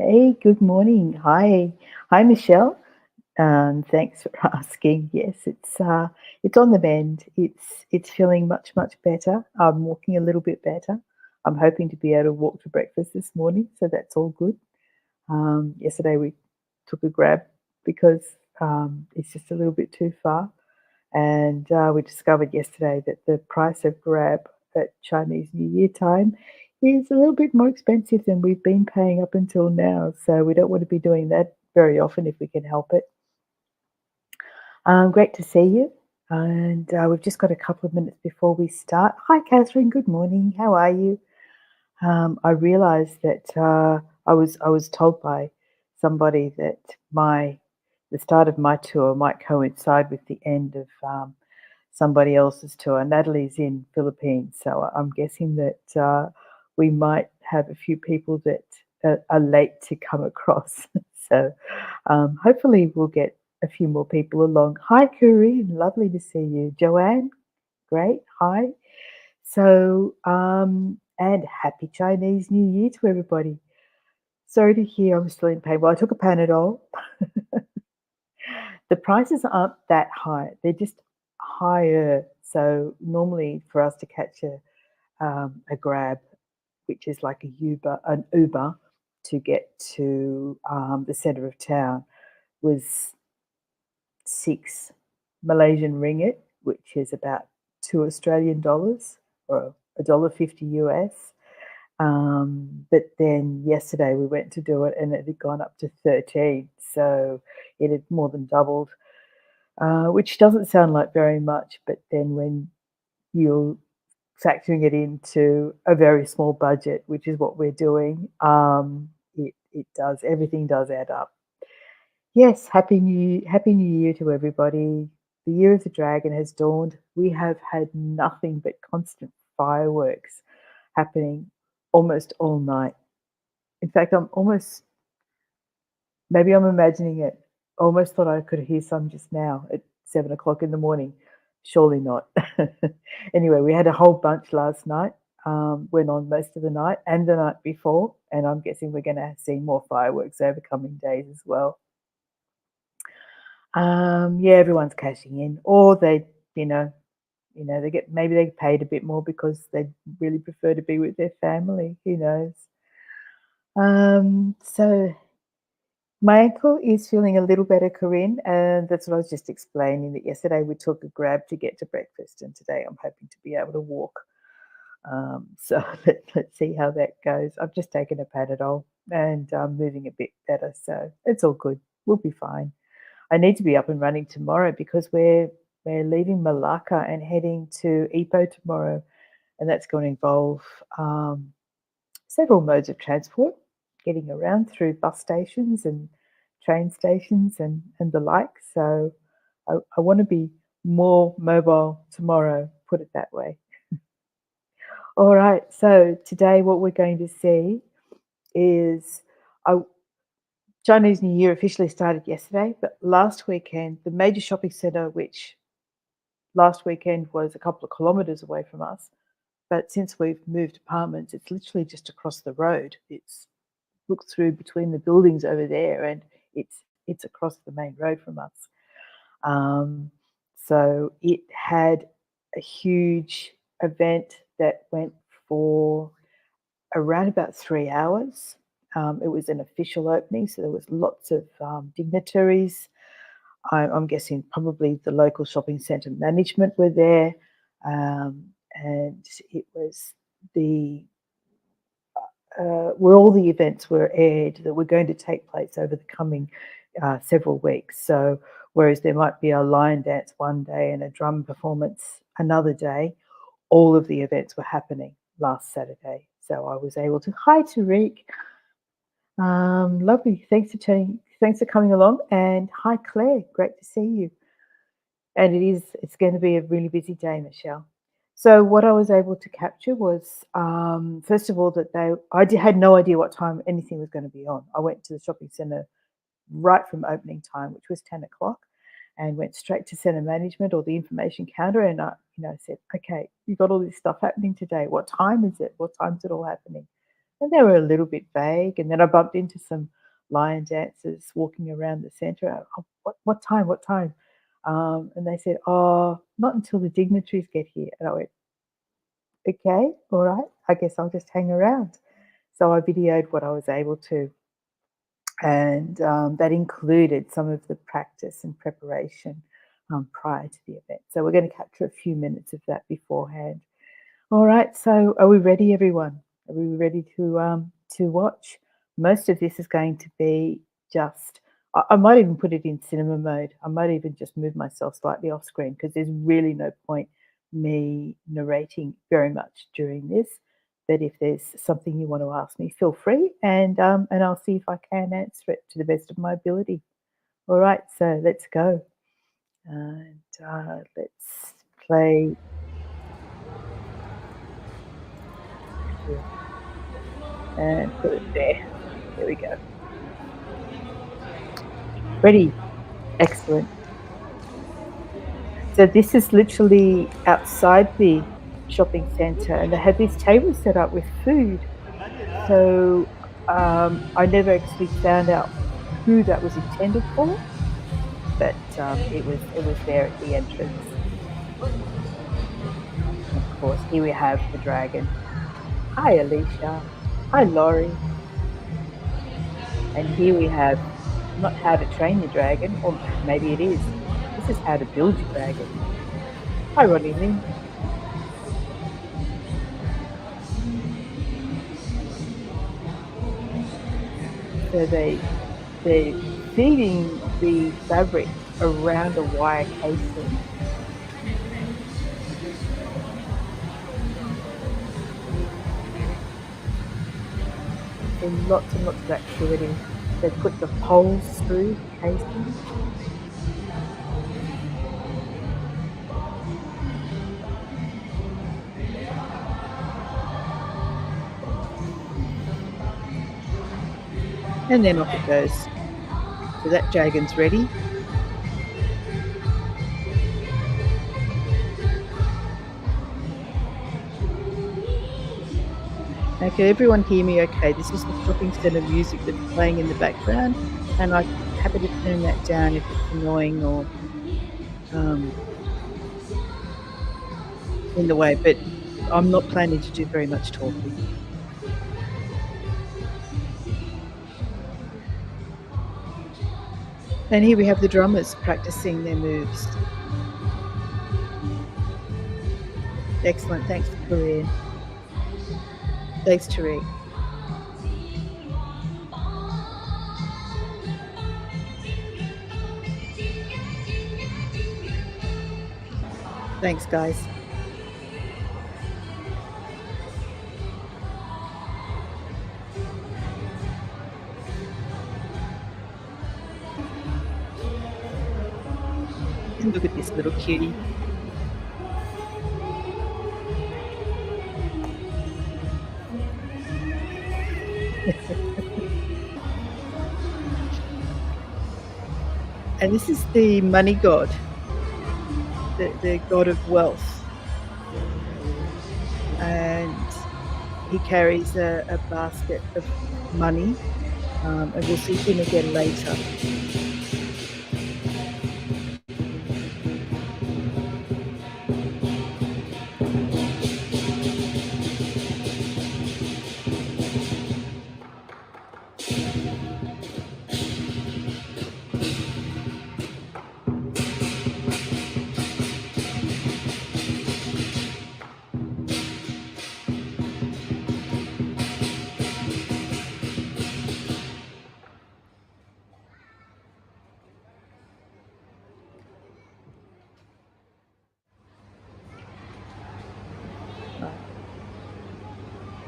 Hey, good morning. Hi, Michelle. Thanks for asking. Yes, it's on the mend. It's feeling much better. I'm walking a little bit better. I'm hoping to be able to walk to breakfast this morning, so that's all good. Yesterday we took a grab because it's just a little bit too far, and we discovered yesterday that the price of Grab at Chinese New Year time is a little bit more expensive than we've been paying up until now. So we don't want to be doing that very often if we can help it. Great to see you. And we've just got a couple of minutes before we start. Hi, Catherine. Good morning. How are you? I realised that I was told by somebody that my the start of my tour might coincide with the end of somebody else's tour. Natalie's in Philippines, so I'm guessing that we might have a few people that are late to come across. So hopefully we'll get a few more people along. Hi, Corinne. Lovely to see you. Joanne. Great. Hi. So, and happy Chinese New Year to everybody. Sorry to hear I'm still in pain. Well, I took a Panadol. The prices aren't that high, they're just higher. So, normally for us to catch a grab, which is like an Uber to get to the centre of town, was 6 Malaysian ringgit, which is about $2 Australian or $1.50 US. But then yesterday we went to do it and it had gone up to 13. So it had more than doubled, which doesn't sound like very much. But then when you're factoring it into a very small budget, which is what we're doing, it does, everything does add up. Yes, Happy New Year to everybody. The year of the dragon has dawned. We have had nothing but constant fireworks happening almost all night. In fact, maybe I'm imagining it. Almost thought I could hear some just now at 7 o'clock in the morning. Surely not. Anyway, we had a whole bunch last night. Went on most of the night and the night before, and I'm guessing we're going to see more fireworks over coming days as well. Yeah, everyone's cashing in, or you know, they get maybe they get paid a bit more because they really prefer to be with their family. Who knows? So my ankle is feeling a little better, Corinne, and that's what I was just explaining. That yesterday we took a grab to get to breakfast, and today I'm hoping to be able to walk. So let's see how that goes. I've just taken a Panadol and I'm moving a bit better, so it's all good. We'll be fine. I need to be up and running tomorrow because we're leaving Malacca and heading to Ipoh tomorrow, and that's going to involve several modes of transport, getting around through bus stations and train stations and the like. So I want to be more mobile tomorrow, put it that way. All right. So today, what we're going to see is I, Chinese New Year officially started yesterday, but last weekend, the major shopping centre, which last weekend was a couple of kilometres away from us, but since we've moved apartments, it's literally just across the road. It's look through between the buildings over there, and it's across the main road from us. Um, so it had a huge event that went for around about 3 hours. It was an official opening, so there was lots of dignitaries. I'm guessing probably the local shopping centre management were there, and it was the where all the events were aired that were going to take place over the coming several weeks. So, whereas there might be a lion dance one day and a drum performance another day, all of the events were happening last Saturday. So I was able to. Hi, Tariq. Lovely. Thanks for coming along. And hi, Claire. Great to see you. And it's going to be a really busy day, Michelle. So what I was able to capture was, first of all, that had no idea what time anything was going to be on. I went to the shopping centre right from opening time, which was 10 o'clock, and went straight to centre management or the information counter, and I said, okay, you got all this stuff happening today. What time is it? What time is it all happening? and they were a little bit vague. And then I bumped into some lion dancers walking around the centre. "Oh, what time? What time?" And they said, "Oh, not until the dignitaries get here." And I went, "Okay, all right. I guess I'll just hang around." So I videoed what I was able to, and that included some of the practice and preparation prior to the event. So we're going to capture a few minutes of that beforehand. All right, so are we ready, everyone? Are we ready to watch? Most of this is going to be just. I might even put it in cinema mode. I might even just move myself slightly off screen because there's really no point me narrating very much during this. But if there's something you want to ask me, feel free, and I'll see if I can answer it to the best of my ability. All right, so let's go, and let's play here and put it there. There we go. Ready. Excellent. So this is literally outside the shopping centre, and they had these tables set up with food. So I never actually found out who that was intended for, but it was there at the entrance. And of course, here we have the dragon. Hi, Alicia. Hi, Laurie. And here we have not how to train your dragon, or maybe it is. This is how to build your dragon. Hi, Ronnie Lynn. So they're feeding the fabric around a wire casing. So lots and lots of activity. They put the poles through the casing. And then off it goes. So that dragon's ready. Now, can everyone hear me okay? This is the shopping centre music that's playing in the background, and I'm happy to turn that down if it's annoying or um, in the way, but I'm not planning to do very much talking. And here we have the drummers practicing their moves. Excellent. Thanks, Corinne. Thanks, Tariq. Thanks, guys. And look at this little cutie. And this is the money god, the god of wealth. And he carries a basket of money, and we'll see him again later.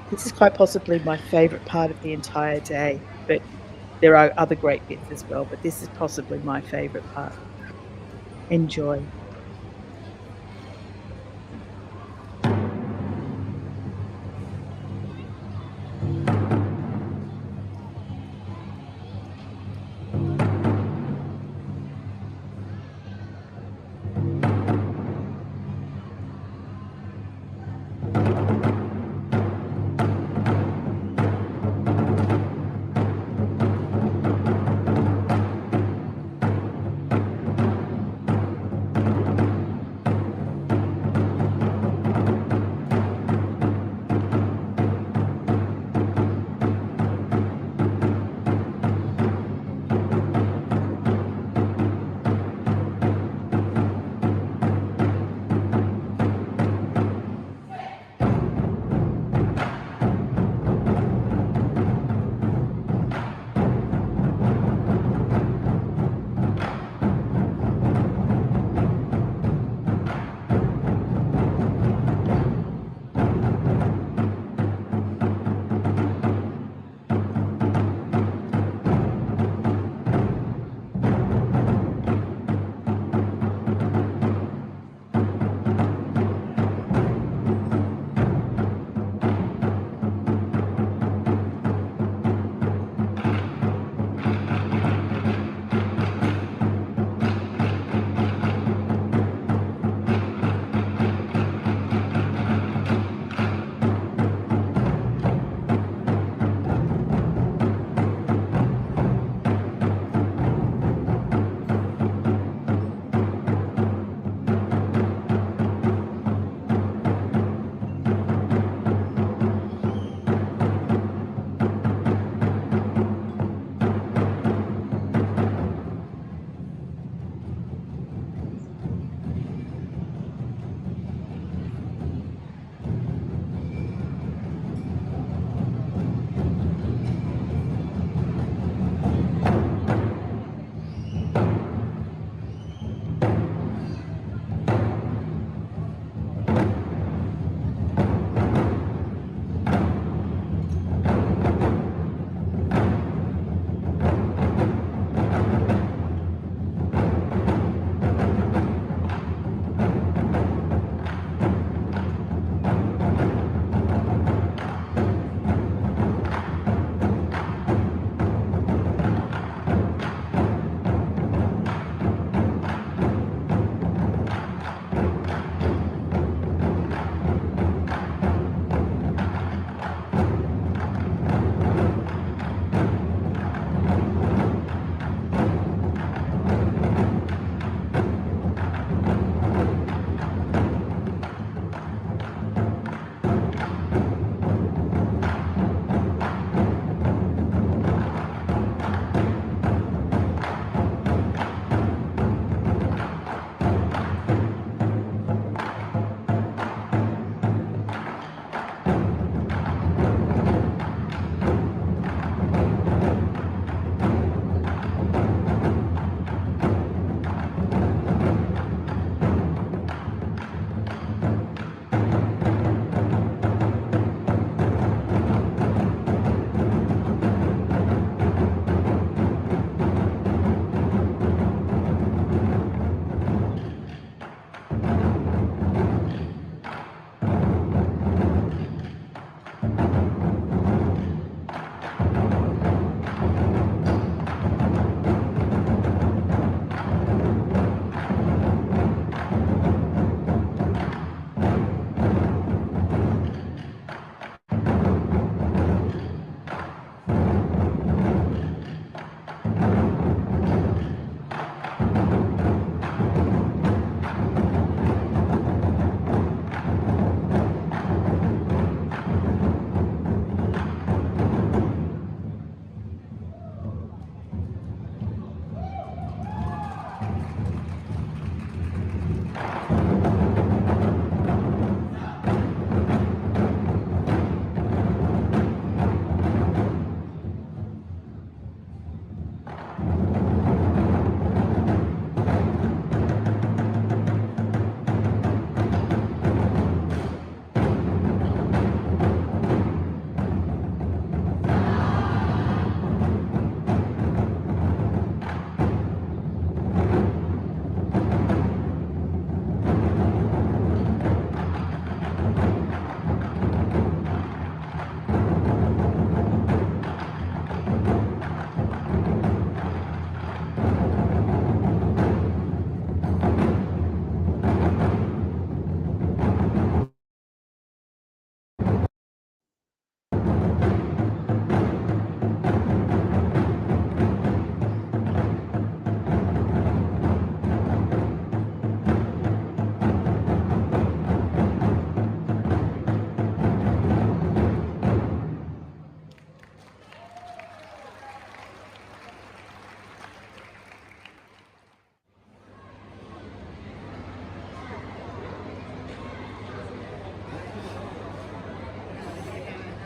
This is quite possibly my favourite part of the entire day, but there are other great bits as well, but this is possibly my favourite part. Enjoy.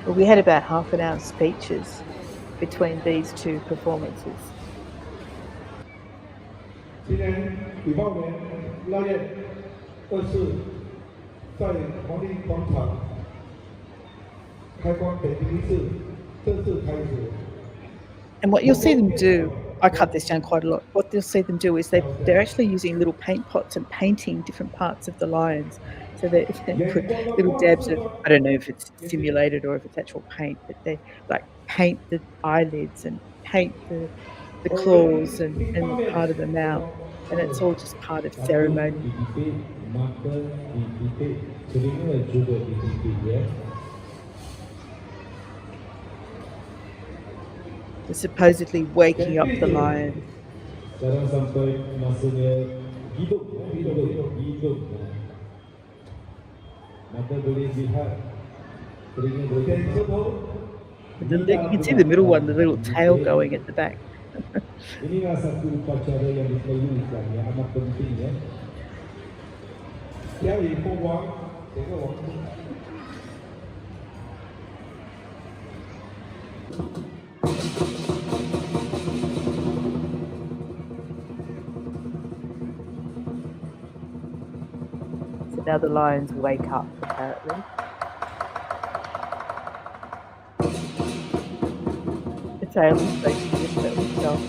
Well, we had about half an hour speeches between these two performances. 今年李茂年拉宴二次在红利广场开光北第一次正式开始。 And what you'll see them do, I cut this down quite a lot. What you'll see them do is they're actually using little paint pots and painting different parts of the lions. So they put little dabs of, I don't know if it's simulated or if it's actual paint, but they like paint the eyelids and paint the claws and part of the mouth. And it's all just part of ceremony. They're supposedly waking up the lions. Jangan sampai masanya hidup, hidup. Mata boleh lihat, telinga boleh dengar. You can see the middle one, the little tail going at the back. Inilah satu upacara yang diperlukan, yang amat penting ya. 家里国王，这个王。 So now the lions wake up, apparently. The tail is facing its little self.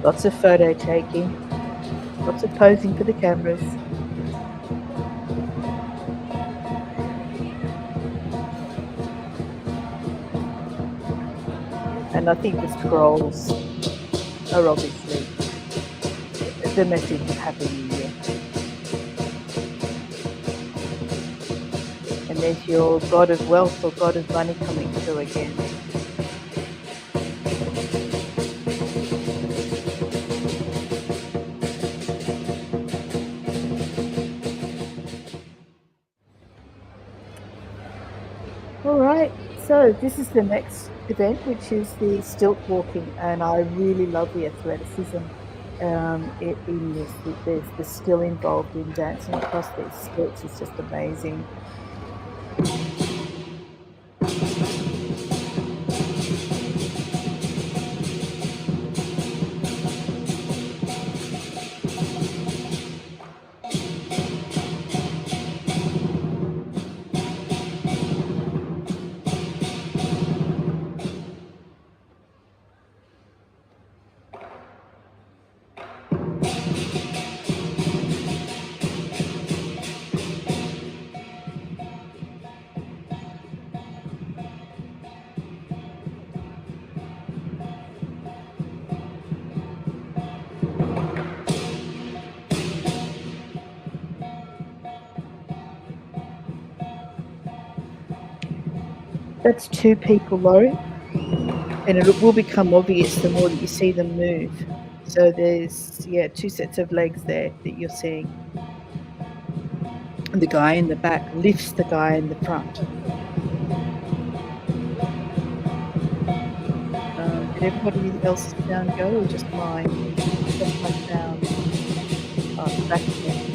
Lots of photo taking, lots of posing for the cameras. And I think the scrolls are obviously the message of Happy New Year. And there's your God of wealth or God of money coming through again. All right, so this is the next event, which is the stilt walking, and I really love the athleticism in this. There's the skill involved in dancing across these stilts is just amazing. That's 2 people, Laurie, and it will become obvious the more that you see them move. So there's, yeah, 2 sets of legs there that you're seeing. And the guy in the back lifts the guy in the front. Did everybody else's sound go or just mine? Just my sound. Oh, it's back again.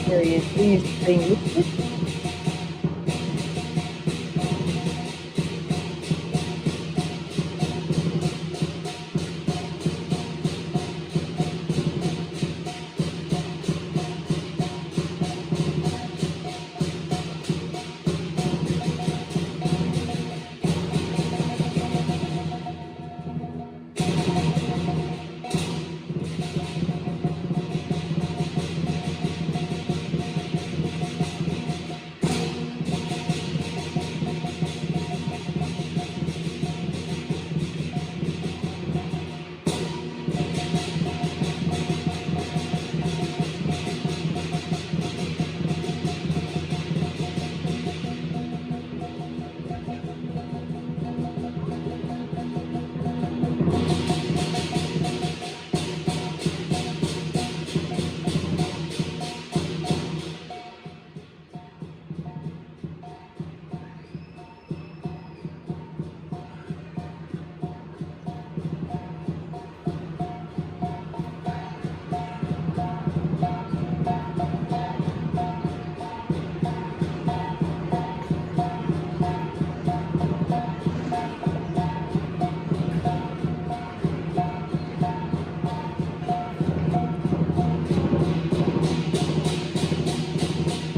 There he is. He's being lifted.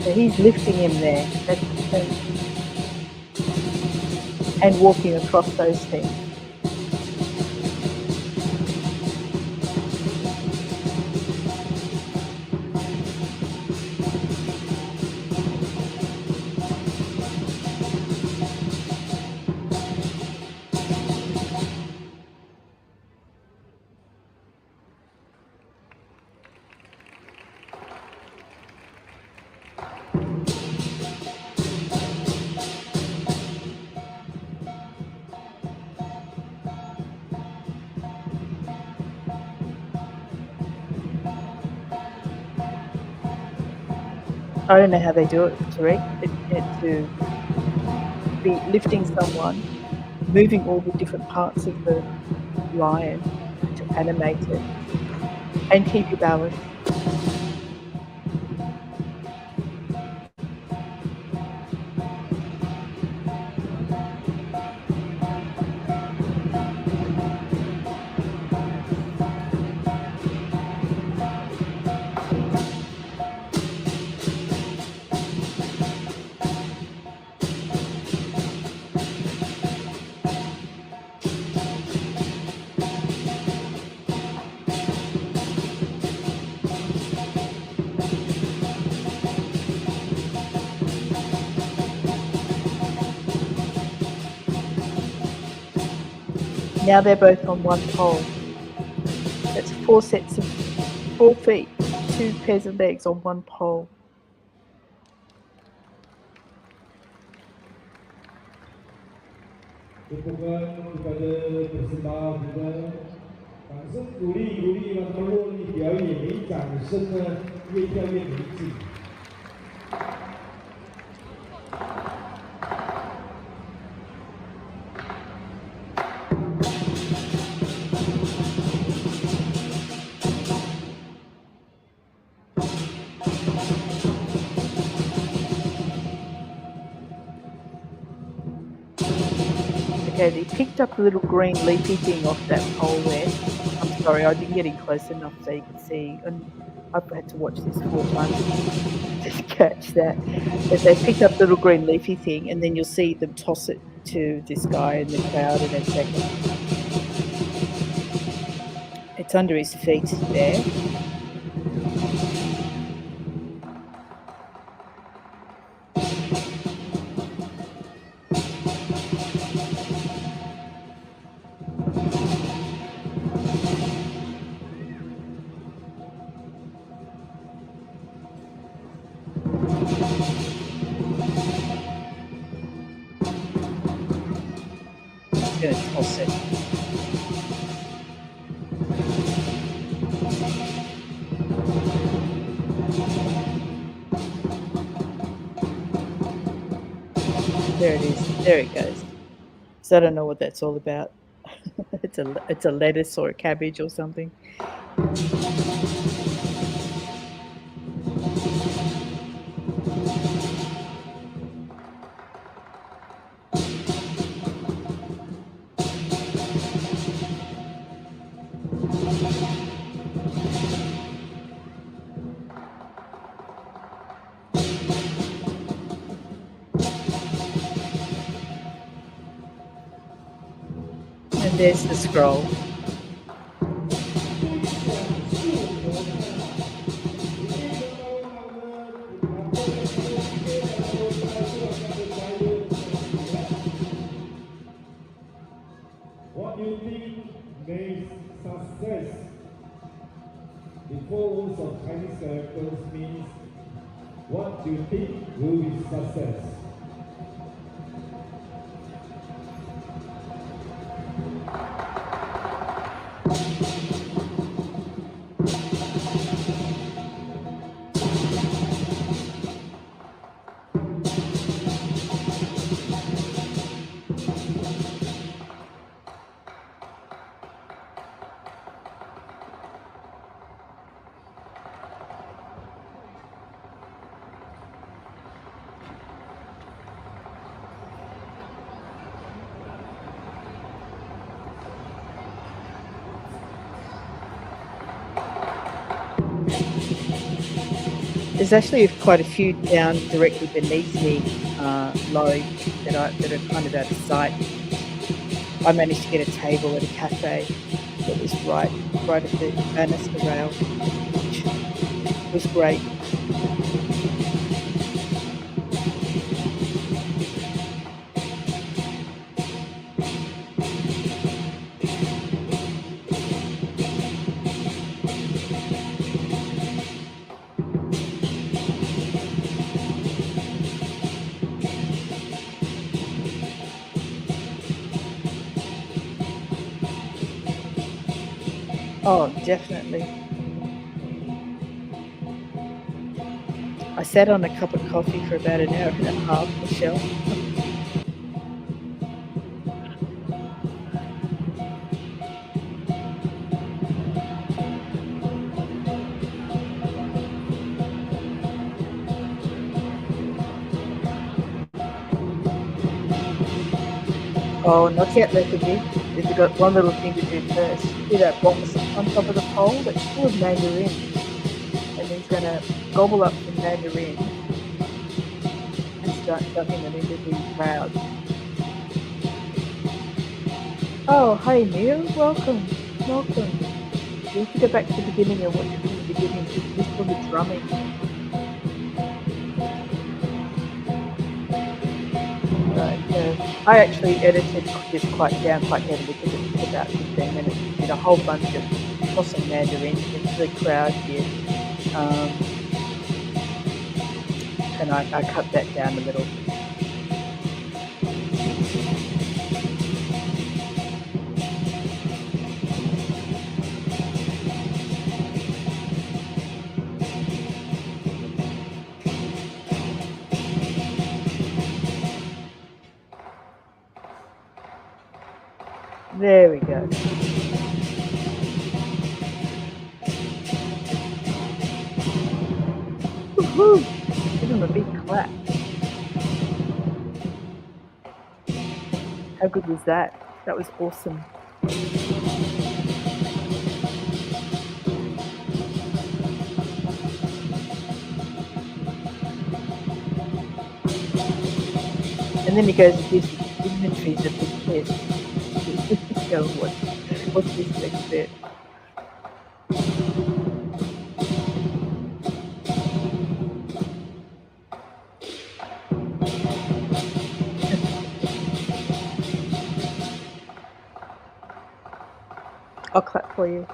So he's lifting him there. That's the thing. And walking across those things. I don't know how they do it, Tariq, to be lifting someone, moving all the different parts of the lion to animate it and keep your balance. Now they're both on one pole. That's 4 sets of 4 feet, 2 pairs of legs on one pole. Dukungan kepada peserta kita, 掌声鼓励，让他们落力表演，没掌声呢，越跳越没劲。Okay, they picked up the little green leafy thing off that pole there. I'm sorry, I didn't get in close enough so you could see, and I've had to watch this 4 times to catch that. But they picked up the little green leafy thing, and then you'll see them toss it to this guy in the crowd in a second. It's under his feet there. just going to toss it. There it is. There it goes. So I don't know what that's all about. It's a lettuce or a cabbage or something. And there's the scroll. What do you think makes success? The four words of Chinese characters means what do you think will be success? There's actually quite a few down directly beneath me, Laurie, that are kind of out of sight. I managed to get a table at a cafe that was right at the banister rail, which was great. Oh, definitely. I sat on a cup of coffee for about an hour and a half, Michelle. Oh, not yet, Lethargy. We've got one little thing to do first. See that box on top of the pole? That's full of mandarin. And he's going to gobble up some mandarin and start dumping them into the crowd. Oh, hi Neil. Welcome. Welcome. We need to go back to the beginning and watch it from the beginning. Just for the drumming. I actually edited this quite heavily because it took about 15 minutes. We did a whole bunch of tossing mandarin into the crowd here. And I cut that down a little. There we go. Woohoo! Give him a big clap. How good was that? That was awesome. And then he goes and gives the dignitaries a big kiss. So what's this next bit? I'll clap for you.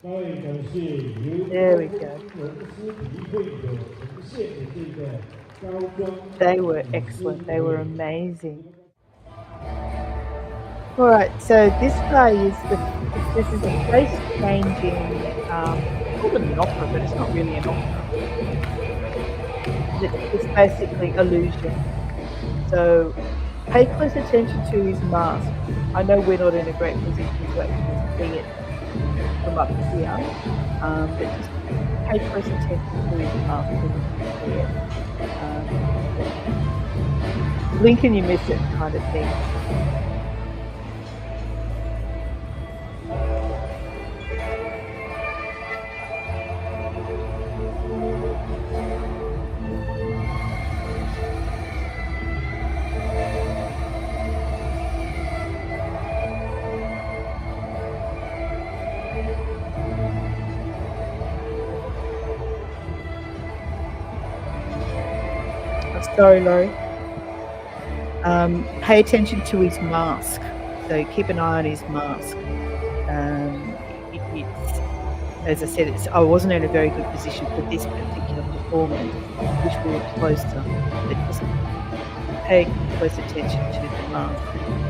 Sorry, There we go. They were excellent. They were amazing. All right, so this guy is this is a place-changing. They call it an opera, but it's not really an opera. It's basically illusion. So pay close attention to his mask. I know we're not in a great position to actually see it from up here, but just pay close attention to his mask when you can see it. Blink and you miss it kind of thing. Sorry, Laurie. Pay attention to his mask. So keep an eye on his mask. It's, as I said, I wasn't in a very good position for this particular performance. I wish we were closer. But just pay close attention to the mask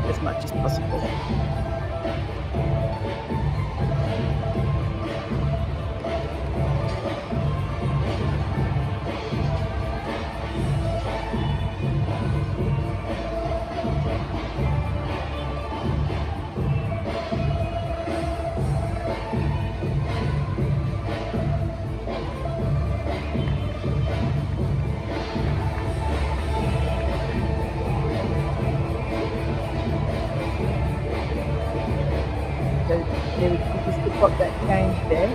as much as possible. There we go. Just to put that change there.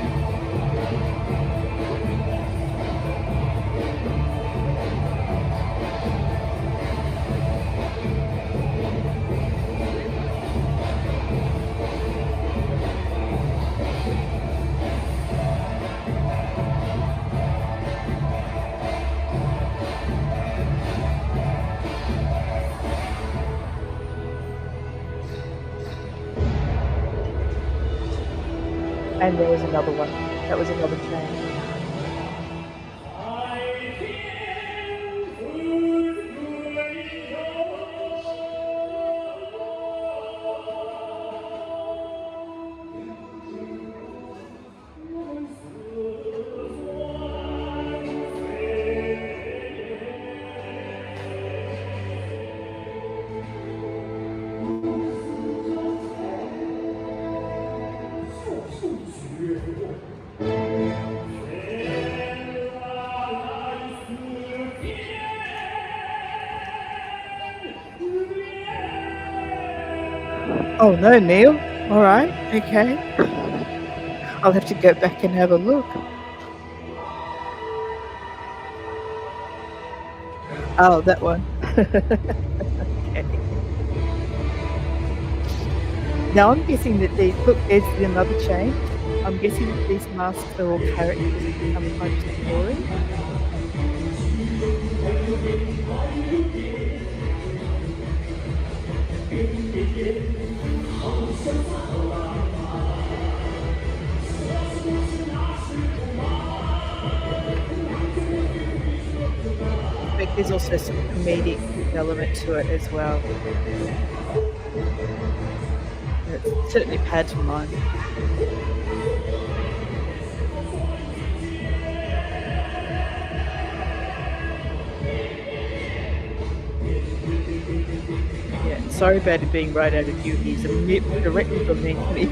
And there was another one. That was another change. Oh no, Neil. All right, okay. I'll have to go back and have a look. Oh, that one. Okay. Now I'm guessing that there's another change. I'm guessing that these masks are all characters in some kind of story. I think there's also some comedic element to it as well. It's certainly pantomime. Yeah, sorry about it being right out of you. He's a bit directly beneath me.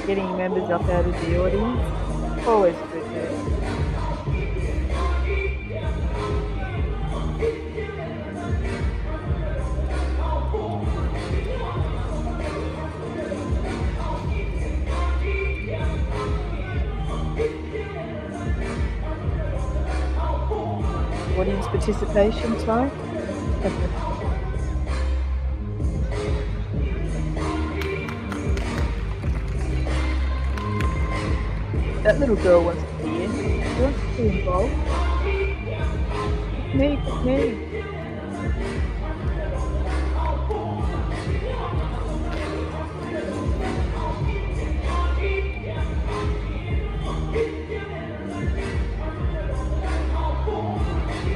getting members up out of the audience. Always a good day. Audience participation time. That little girl wants to be in. She wants to be involved. Pick me.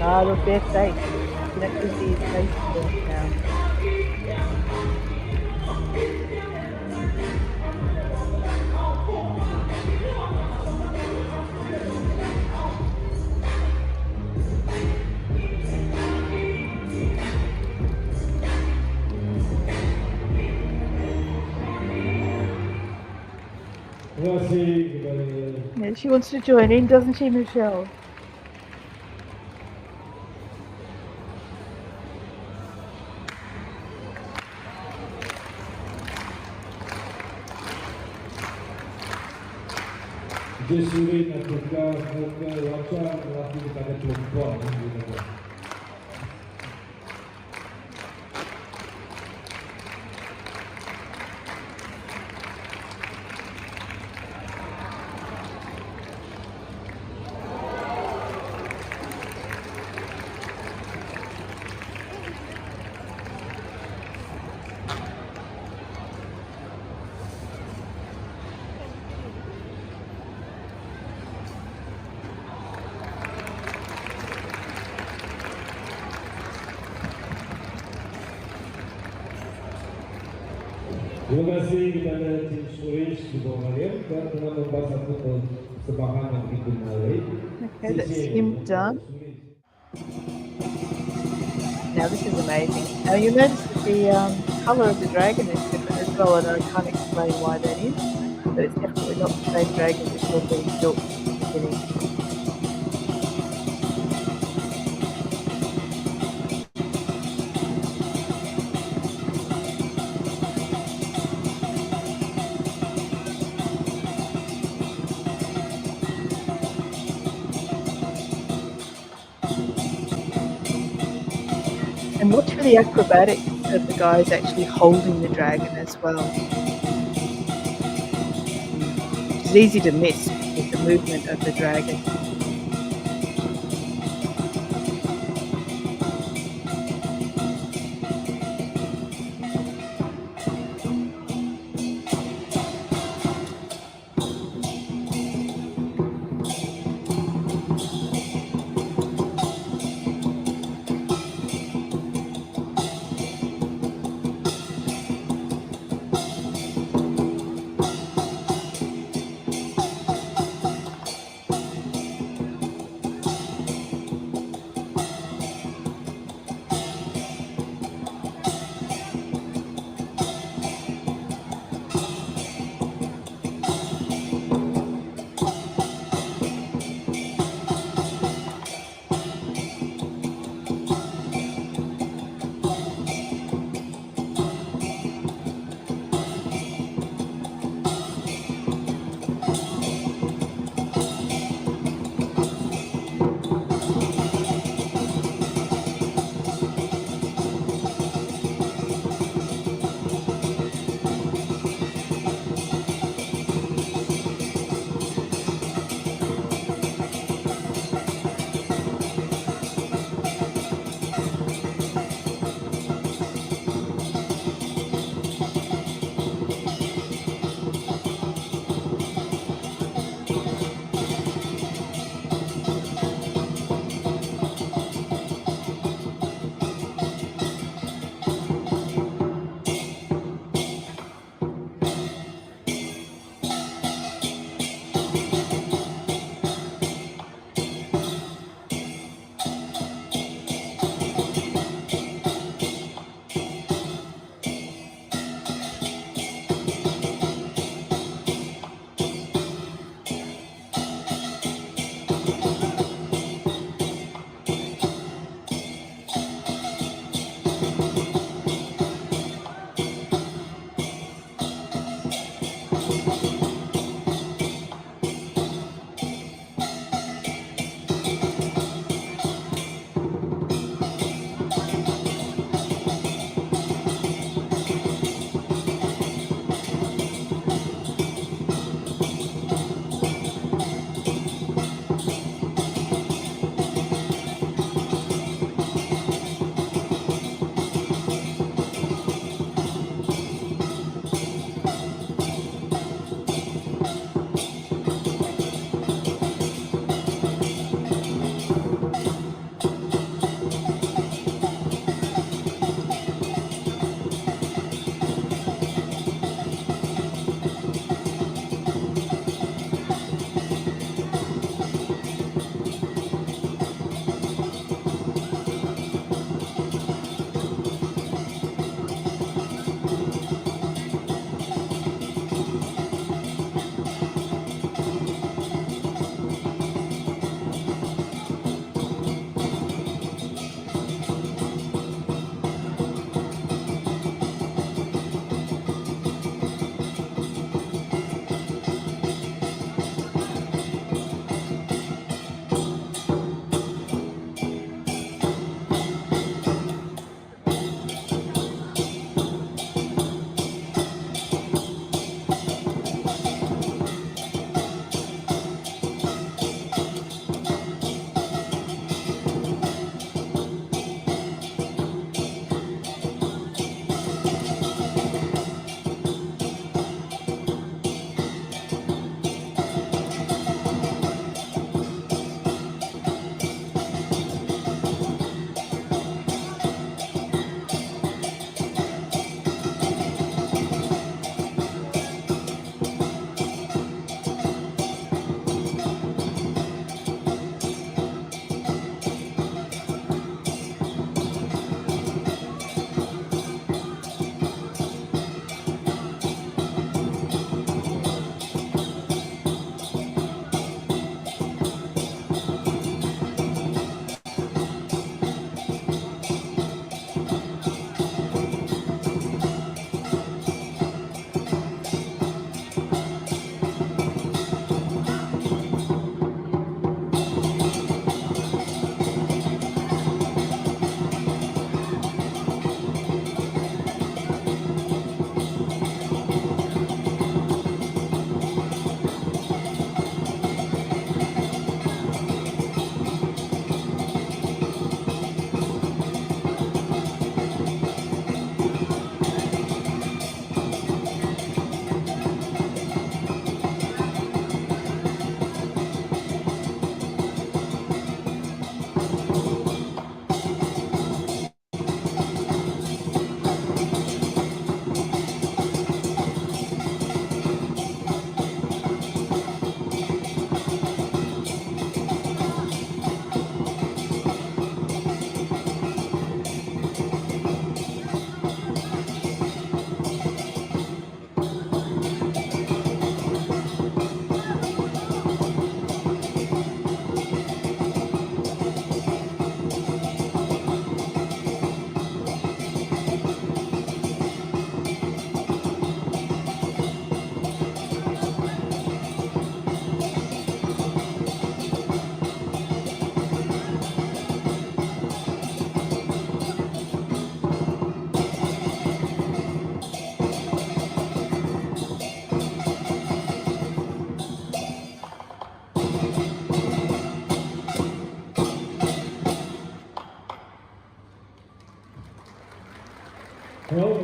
Ah, look, they're safe. You can actually see his face there now. Yeah, she wants to join in, doesn't she, Michelle? Justru ketika wajah lagi kepada perempuan Terima kasih kepada tim Suris di bawah kalian dan telah membuat satu persembahan yang begitu menarik. Okay, that's him done. Now this is amazing. Now you notice that the colour of the dragon is different as well, and I can't explain why that is, but it's definitely not the same dragon that was being built at the beginning. And watch for the acrobatics of the guys actually holding the dragon as well. It's easy to miss with the movement of the dragon.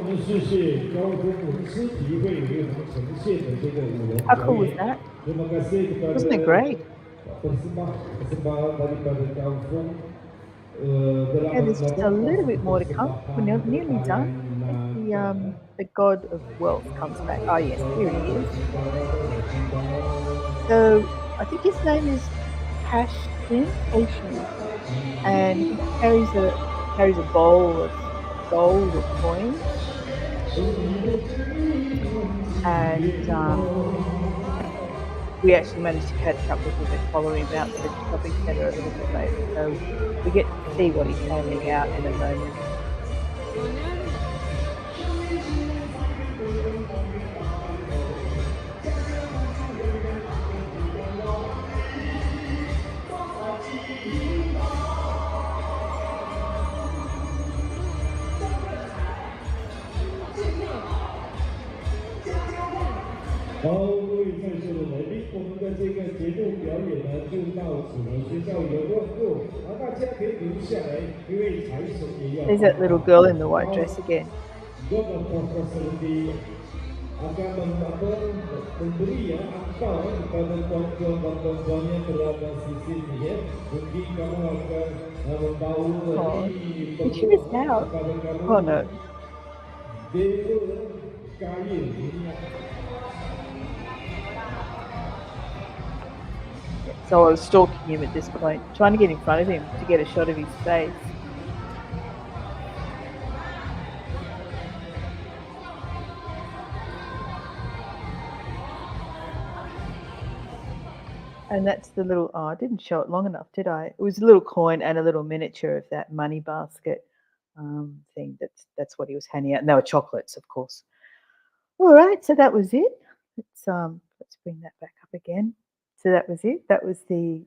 们谢谢高中文肢体会为我们呈现的这个舞龙 How 表 cool was 演。 that? Terima kasih Wasn't it kepada great? persembahan daripada kampung Yeah, there's just a little bit more to come. We're persembahan nearly done. I think the god of wealth comes back. Oh yes, here he is. So I think his name is Hashin, and he carries a bowl of gold or coins, and we actually managed to catch up with him and follow him out to the shopping centre a little bit later. So we get to see what he's handing out in a moment. There's that little girl in the white dress again. akan memberi angpau kepada tuan-tuan dan puan-puan yang berada di sini ya. Mungkin kamu akan membawa Oh, ini did she miss out? kepada kamu. Oh no. Dewa kain ini. So I was stalking him at this point, trying to get in front of him to get a shot of his face. And that's the little, oh, I didn't show it long enough, did I? It was a little coin and a little miniature of that money basket thing. That's what he was handing out. And they were chocolates, of course. All right, so that was it. Let's bring that back up again. So that was it. That was the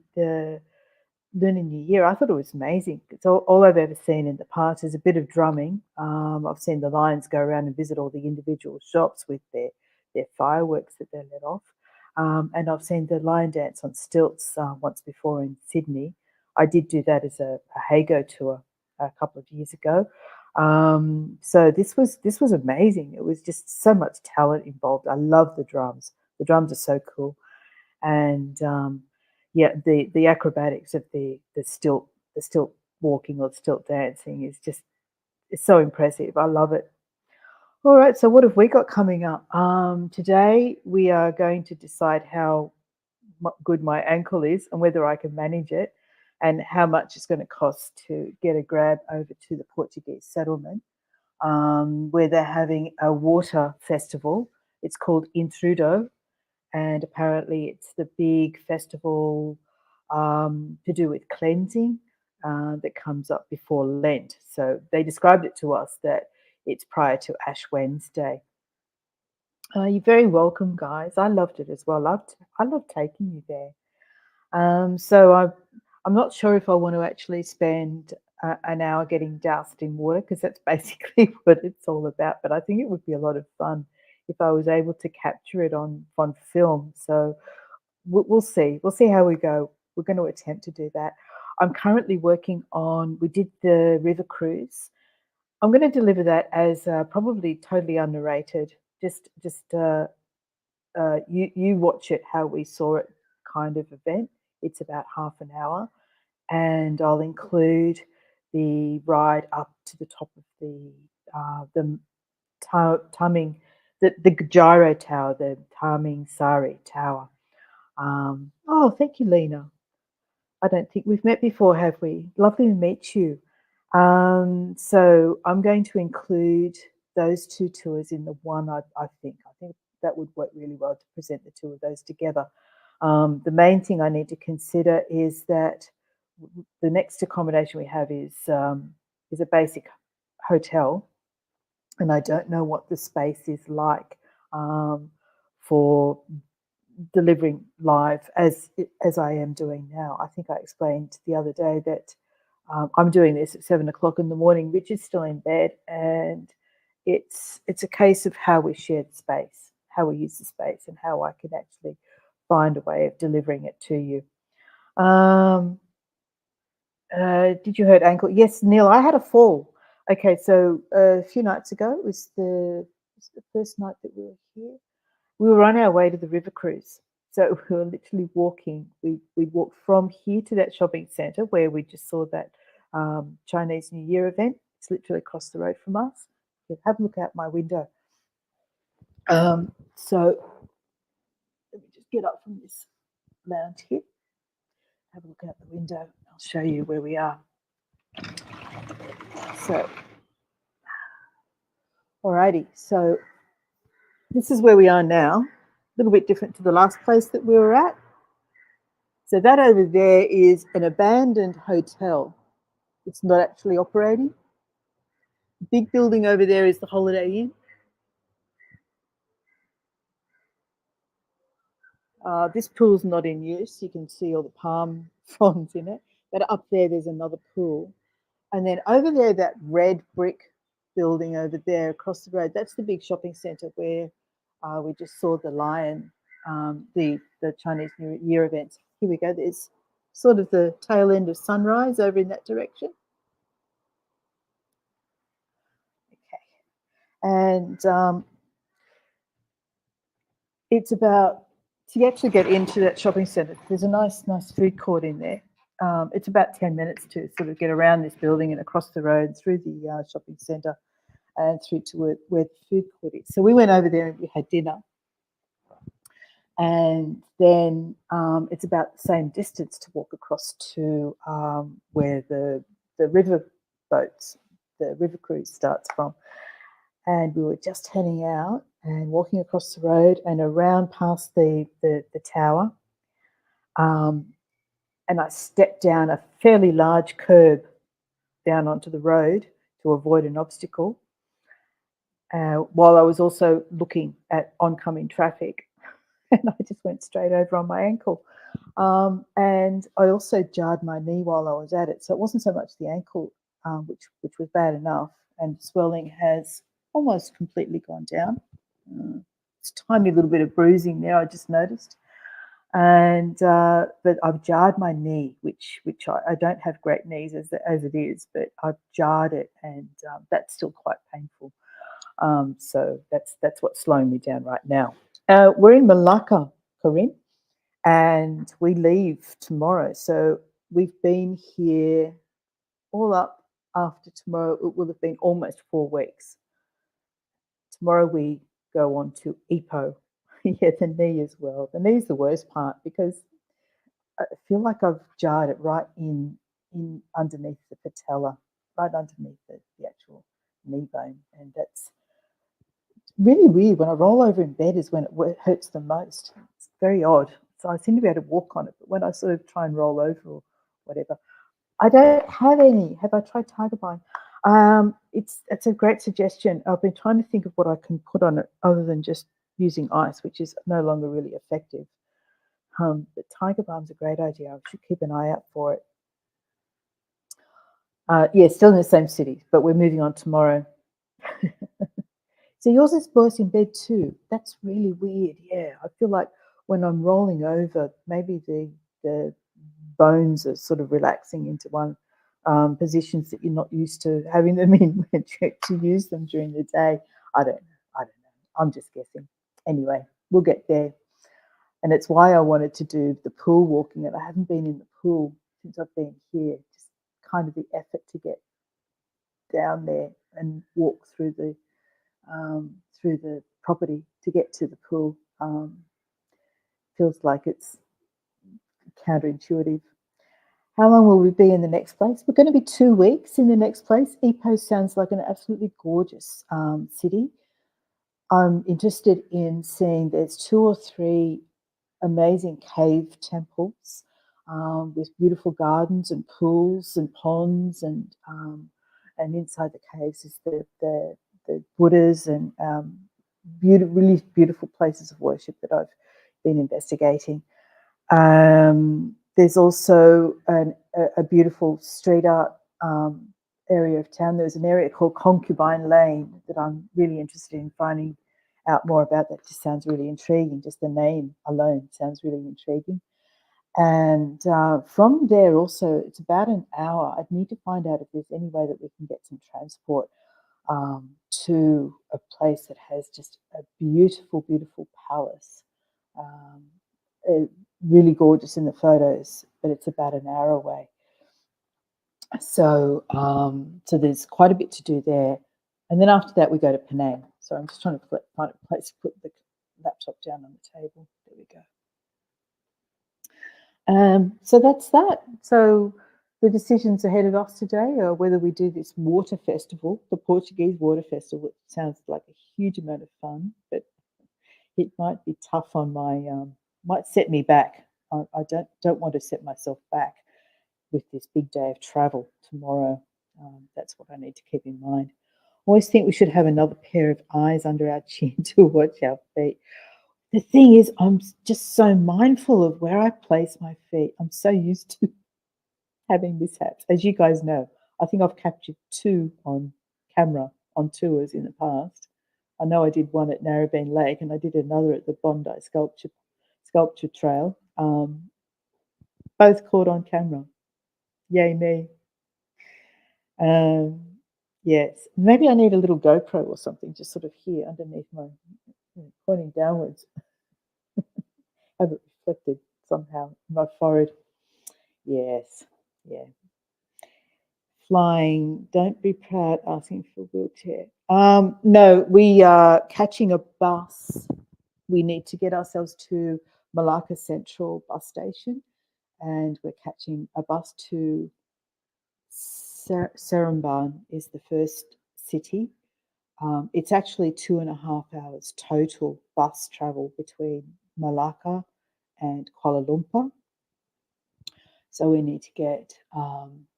Lunar New Year. I thought it was amazing. It's all I've ever seen in the past. There's a bit of drumming. I've seen the lions go around and visit all the individual shops with their fireworks that they let off. And I've seen the lion dance on stilts once before in Sydney. I did do that as a Hago tour a couple of years ago. So this was amazing. It was just so much talent involved. I love the drums. The drums are so cool, and yeah, the acrobatics of the stilt walking or stilt dancing is just it's so impressive. I love it. All right, so what have we got coming up? Today we are going to decide how good my ankle is and whether I can manage it, and how much it's going to cost to get a grab over to the Portuguese settlement, where they're having a water festival. It's called Intrudo, and apparently it's the big festival to do with cleansing that comes up before Lent. So they described it to us that it's prior to Ash Wednesday. You're very welcome, guys. I loved it as well. I loved taking you there. So I'm not sure if I want to actually spend an hour getting doused in water, because that's basically what it's all about. But I think it would be a lot of fun if I was able to capture it on film. So we'll see. We'll see how we go. We're going to attempt to do that. I'm currently working on. We did the river cruise. I'm going to deliver that as probably totally underrated. Just you watch it how we saw it kind of event. It's about half an hour, and I'll include the ride up to the top of the Taming, the gyro tower, the Taming Sari Tower. Oh, thank you, Lena. I don't think we've met before, have we? Lovely to meet you. So I'm going to include those two tours in the one. I think that would work really well to present the two of those together. The main thing I need to consider is that the next accommodation we have is a basic hotel, and I don't know what the space is like for delivering live as I am doing now. I think I explained the other day that I'm doing this at 7 o'clock in the morning. Rich is still in bed, and it's a case of how we share the space, how we use the space, and how I can actually find a way of delivering it to you. Did you hurt ankle? Yes, Neil, I had a fall. Okay, so a few nights ago, it was the first night that we were here. We were on our way to the river cruise. So we were literally walking. We walked from here to that shopping centre where we just saw that Chinese New Year event. It's literally across the road from us. You have a look out my window. So let me just get up from this lounge here. Have a look out the window. I'll show you where we are. So, alrighty. So this is where we are now. A little bit different to the last place that we were at. So that over there is an abandoned hotel. It's not actually operating. The big building over there is the Holiday Inn. This pool's not in use. You can see all the palm fronds in it. But up there's another pool. And then over there, that red brick building over there across the road, that's the big shopping centre where we just saw the lion, the Chinese New Year events. Here we go. There's sort of the tail end of sunrise over in that direction. Okay. And it's about, to actually get into that shopping centre, there's a nice food court in there. It's about 10 minutes to sort of get around this building and across the road through the shopping centre and through to where the food court is. So we went over there and we had dinner. And then it's about the same distance to walk across to where the river boats, the river cruise starts from. And we were just heading out and walking across the road and around past the tower. And I stepped down a fairly large curb down onto the road to avoid an obstacle, while I was also looking at oncoming traffic. And I just went straight over on my ankle. And I also jarred my knee while I was at it. So it wasn't so much the ankle, which was bad enough. And swelling has almost completely gone down. It's a tiny little bit of bruising there, I just noticed. And but I've jarred my knee, which I don't have great knees as it is, but I've jarred it, and that's still quite painful. So that's what's slowing me down right now. We're in Malacca, Corinne, and we leave tomorrow. So we've been here all up after tomorrow. It will have been almost 4 weeks. Tomorrow we go on to Ipoh. Yeah, the knee as well. The knee's the worst part because I feel like I've jarred it right in underneath the patella, right underneath the actual knee bone, and that's really weird. When I roll over in bed is when it hurts the most. It's very odd. So I seem to be able to walk on it, but when I sort of try and roll over or whatever, I don't have any. Have I tried Tiger Balm? It's a great suggestion. I've been trying to think of what I can put on it other than just using ice, which is no longer really effective. But Tiger Balm's a great idea. I should keep an eye out for it. Yeah, still in the same city, but we're moving on tomorrow. So yours is worse in bed too. That's really weird. Yeah, I feel like when I'm rolling over, maybe the bones are sort of relaxing into one positions that you're not used to having them in to use them during the day. I don't know. I'm just guessing. Anyway, we'll get there. And it's why I wanted to do the pool walking. And I haven't been in the pool since I've been here. Just kind of the effort to get down there and walk through the property to get to the pool feels like it's counterintuitive. How long will we be in the next place? We're going to be 2 weeks in the next place. Ipoh sounds like an absolutely gorgeous city. I'm interested in seeing, there's 2 or 3 amazing cave temples with beautiful gardens and pools and ponds, and inside the caves is the Buddhas and really beautiful places of worship that I've been investigating. There's also a beautiful street art area of town. There's an area called Concubine Lane that I'm really interested in finding out more about. That just sounds really intriguing. Just the name alone sounds really intriguing. And from there also, it's about an hour. I'd need to find out if there's any way that we can get some transport to a place that has just a beautiful, beautiful palace. Um, really gorgeous in the photos, but it's about an hour away. So, so there's quite a bit to do there. And then after that, we go to Penang. So I'm just trying to find a place to put the laptop down on the table. There we go. So that's that. So the decisions ahead of us today are whether we do this water festival, the Portuguese water festival, which sounds like a huge amount of fun, but it might be tough on my, might set me back. I don't want to set myself back with this big day of travel tomorrow. That's what I need to keep in mind. I always think we should have another pair of eyes under our chin to watch our feet. The thing is, I'm just so mindful of where I place my feet. I'm so used to having mishaps. As you guys know, I think I've captured 2 on camera on tours in the past. I know I did one at Narrabeen Lake and I did another at the Bondi Sculpture Trail. Both caught on camera. Yay me. Yes, maybe I need a little GoPro or something, just sort of here underneath my, pointing downwards. Have it reflected somehow in my forehead. Yes, yeah. Flying, don't be proud asking for a wheelchair. No, we are catching a bus. We need to get ourselves to Malacca Central bus station, and we're catching a bus to Seremban is the first city. It's actually 2.5 hours total bus travel between Malacca and Kuala Lumpur. So we need to get,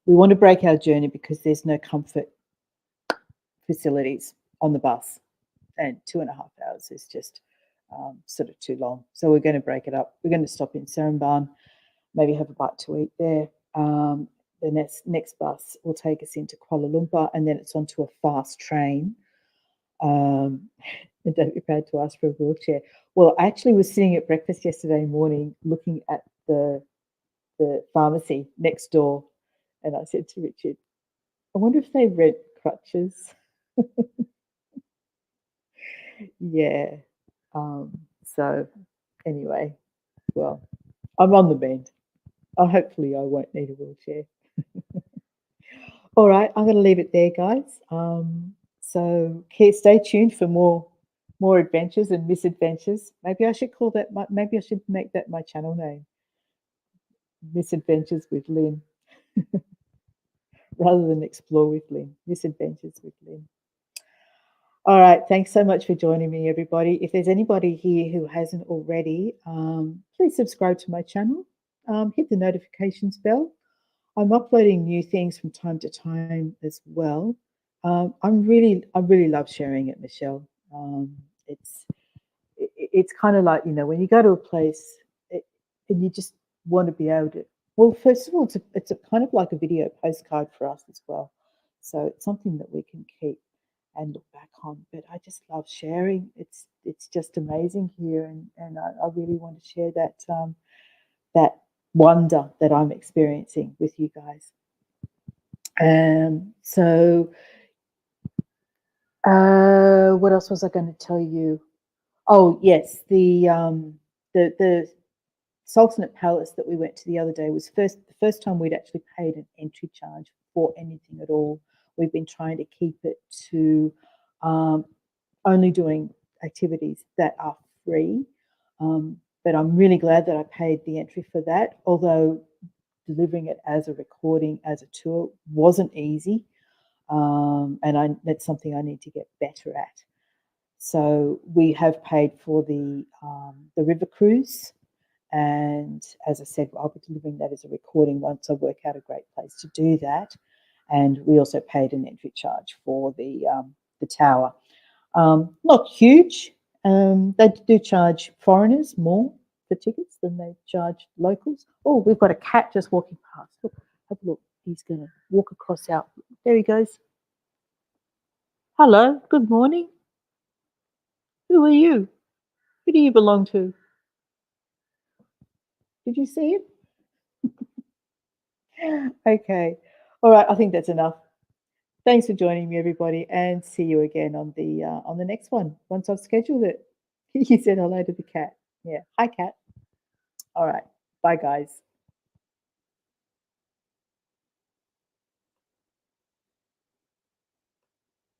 we want to break our journey because there's no comfort facilities on the bus, and 2.5 hours is just sort of too long. So we're going to break it up. We're going to stop in Seremban, maybe have a bite to eat there. The next bus will take us into Kuala Lumpur, and then it's onto a fast train. And don't be proud to ask for a wheelchair. Well, I actually was sitting at breakfast yesterday morning looking at the pharmacy next door, and I said to Richard, I wonder if they rent crutches. Yeah. So anyway, well, I'm on the mend. Hopefully I won't need a wheelchair. All right, I'm going to leave it there, guys. So stay tuned for more adventures and misadventures. Maybe I should call that. Maybe I should make that my channel name, Misadventures with Lynn, rather than Explore with Lynn. Misadventures with Lynn. All right, thanks so much for joining me, everybody. If there's anybody here who hasn't already, please subscribe to my channel. Hit the notifications bell. I'm uploading new things from time to time as well. I really love sharing it, Michelle. It's kind of like, when you go to a place and you just want to be able to. Well, first of all, it's a kind of like a video postcard for us as well. So it's something that we can keep and look back on. But I just love sharing. It's just amazing here, and I really want to share that wonder that I'm experiencing with you guys. So what else was I going to tell you? Oh yes, the Sultanate Palace that we went to the other day was the first time we'd actually paid an entry charge for anything at all. We've been trying to keep it to only doing activities that are free. But I'm really glad that I paid the entry for that, although delivering it as a recording, as a tour, wasn't easy. And that's something I need to get better at. So we have paid for the river cruise. And as I said, I'll be delivering that as a recording once I work out a great place to do that. And we also paid an entry charge for the tower. Not huge. They do charge foreigners more for tickets than they charge locals. Oh, we've got a cat just walking past. Look, have a look. He's going to walk across out. There he goes. Hello, good morning. Who are you? Who do you belong to? Did you see him? Okay. All right. I think that's enough. Thanks for joining me, everybody, and see you again on the next one once I've scheduled it. You said hello to the cat. Yeah. Hi, cat. All right. Bye, guys.